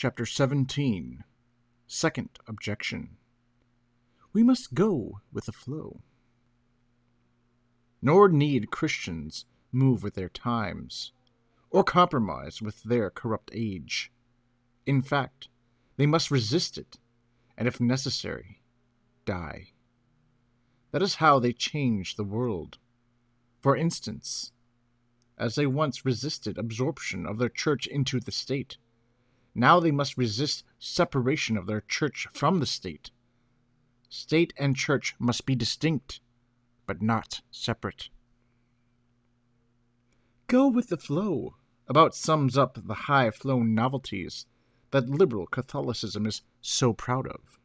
Chapter 17. Second Objection. We must go with the flow. Nor need Christians move with their times, or compromise with their corrupt age. In fact, they must resist it, and if necessary, die. That is how they change the world. For instance, as they once resisted absorption of their church into the state, now they must resist separation of their church from the state. State and church must be distinct, but not separate. Go with the flow about sums up the high-flown novelties that liberal Catholicism is so proud of.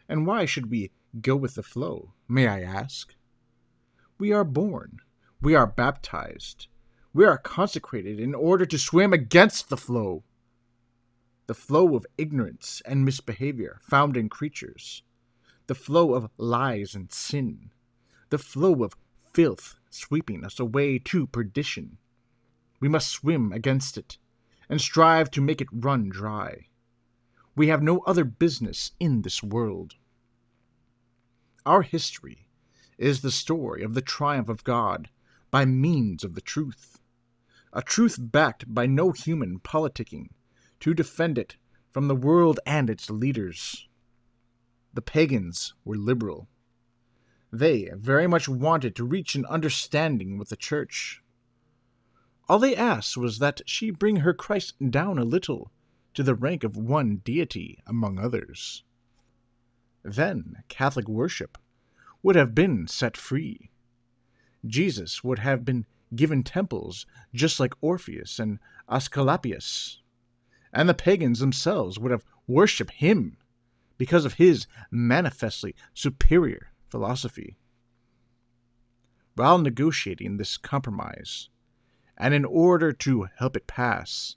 And why should we go with the flow, may I ask? We are born, we are baptized, we are consecrated in order to swim against the flow of ignorance and misbehavior found in creatures, the flow of lies and sin, the flow of filth sweeping us away to perdition. We must swim against it, and strive to make it run dry. We have no other business in this world. Our history is the story of the triumph of God by means of the truth, a truth backed by no human politicking to defend it from the world and its leaders. The pagans were liberal. They very much wanted to reach an understanding with the Church. All they asked was that she bring her Christ down a little to the rank of one deity among others. Then Catholic worship would have been set free. Jesus would have been given temples just like Orpheus and Asclepius, and the pagans themselves would have worshipped him because of his manifestly superior philosophy. While negotiating this compromise, and in order to help it pass,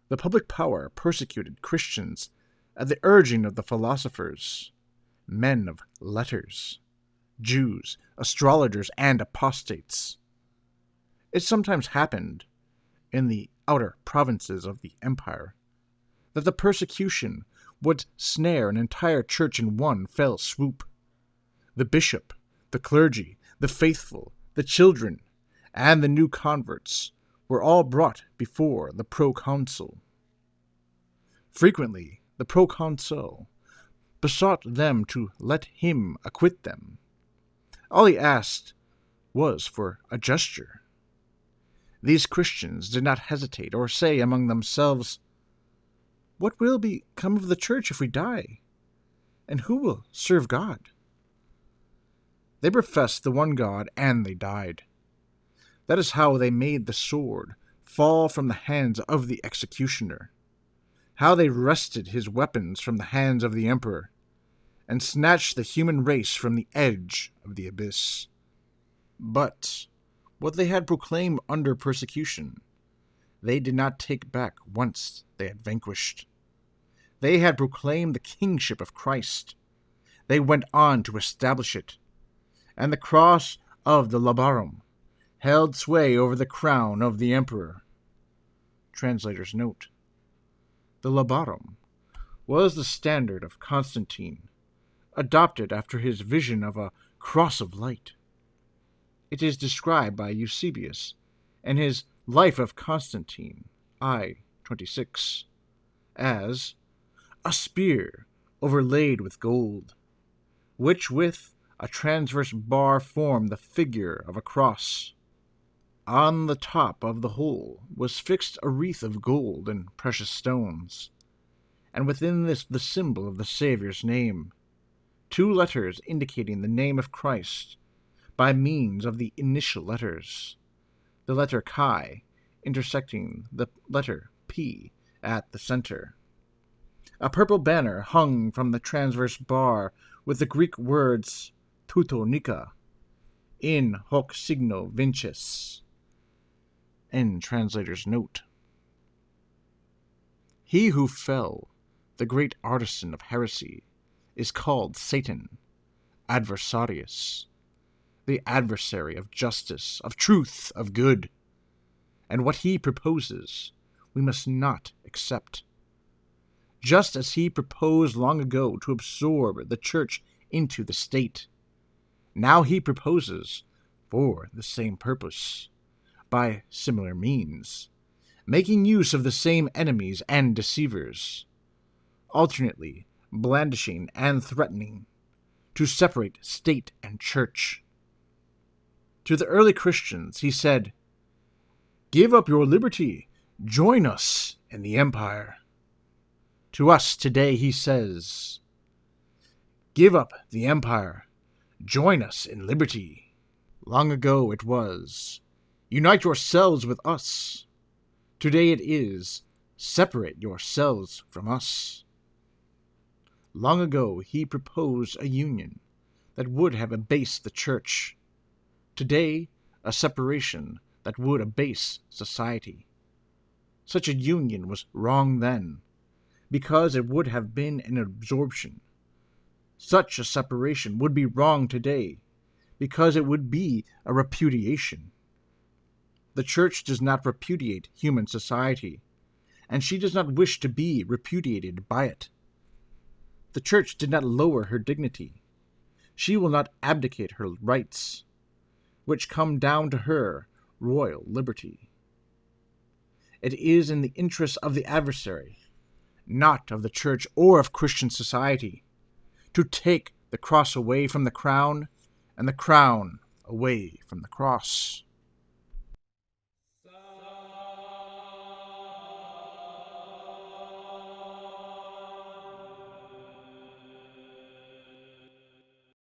the public power persecuted Christians at the urging of the philosophers, men of letters, Jews, astrologers, and apostates. It sometimes happened, in the outer provinces of the empire, that the persecution would snare an entire church in one fell swoop. The bishop, the clergy, the faithful, the children, and the new converts were all brought before the proconsul. Frequently, the proconsul besought them to let him acquit them. All he asked was for a gesture. These Christians did not hesitate or say among themselves, "What will become of the church if we die? And who will serve God?" They professed the one God, and they died. That is how they made the sword fall from the hands of the executioner, how they wrested his weapons from the hands of the emperor, and snatched the human race from the edge of the abyss. But what they had proclaimed under persecution, they did not take back once they had vanquished. They had proclaimed the kingship of Christ. They went on to establish it, and the cross of the labarum held sway over the crown of the emperor. Translator's note. The labarum was the standard of Constantine, adopted after his vision of a cross of light. It is described by Eusebius in his Life of Constantine, I. 26, as a spear overlaid with gold, which with a transverse bar formed the figure of a cross. On the top of the whole was fixed a wreath of gold and precious stones, and within this the symbol of the Saviour's name, 2 letters indicating the name of Christ by means of the initial letters, the letter Chi intersecting the letter P at the center. A purple banner hung from the transverse bar with the Greek words Teutonica, in hoc signo vinces. End translator's note. He who fell, the great artisan of heresy, is called Satan, adversarius, the adversary of justice, of truth, of good. And what he proposes, we must not accept. just as he proposed long ago to absorb the church into the state. Now he proposes, for the same purpose, by similar means, making use of the same enemies and deceivers, alternately blandishing and threatening, to separate state and church. To the early Christians he said, "Give up your liberty, join us in the empire." To us today he says, "Give up the empire, join us in liberty." Long ago it was, "Unite yourselves with us." Today it is, "Separate yourselves from us." Long ago he proposed a union that would have abased the church. Today, a separation that would abase society. Such a union was wrong then, because it would have been an absorption. Such a separation would be wrong today, because it would be a repudiation. The Church does not repudiate human society, and she does not wish to be repudiated by it. The Church did not lower her dignity. She will not abdicate her rights, which come down to her royal liberty. It is in the interest of the adversary, not of the Church or of Christian society, to take the cross away from the crown and the crown away from the cross.